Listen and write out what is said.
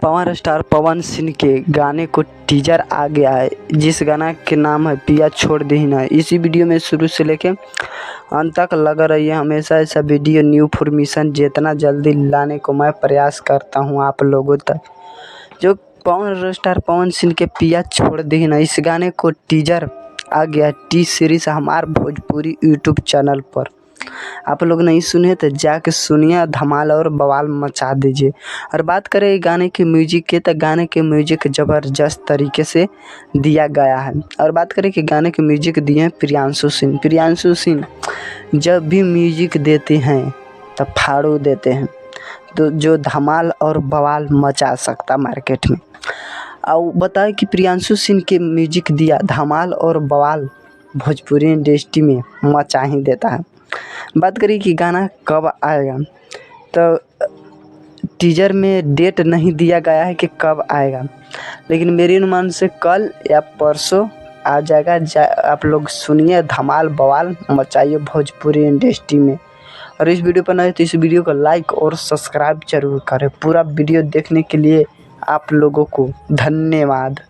Power star Pawan Singh के गाने को टीजर आ गया है, जिस गाना के नाम है पिया छोड़ दे ही ना। इसी वीडियो में शुरू से लेके अंत तक लगा रहिए। हमेशा ऐसा वीडियो न्यू इन्फॉर्मेशन जितना जल्दी लाने को मैं प्रयास करता हूं आप लोगों तक। जो पावर स्टार पवन सिंह के पिया छोड़ दे ही ना, इस गाने को टीजर आ गया टी सीरीज हमार भोजपुरी यूट्यूब चैनल पर। आप लोग नहीं सुने तो जाके सुनिए, धमाल और बवाल मचा दीजिए। और बात करें गाने के म्यूजिक के, तो गाने के म्यूजिक ज़बरदस्त तरीके से दिया गया है। और बात करें कि गाने के म्यूजिक दिए हैं प्रियांशु सिंह। प्रियांशु सिंह जब भी म्यूजिक देते हैं तब फाड़ू देते हैं, तो जो धमाल और बवाल मचा सकता मार्केट में। और बताएं कि प्रियांशु सिंह के म्यूजिक दिया धमाल और बवाल भोजपुरी इंडस्ट्री में मचा ही देता है। बात करें कि गाना कब आएगा, तो टीजर में डेट नहीं दिया गया है कि कब आएगा, लेकिन मेरी अनुमान से कल या परसों आ जाएगा। आप लोग सुनिए, धमाल बवाल मचाइए भोजपुरी इंडस्ट्री में। और इस वीडियो पर नए तो इस वीडियो को लाइक और सब्सक्राइब जरूर करें। पूरा वीडियो देखने के लिए आप लोगों को धन्यवाद।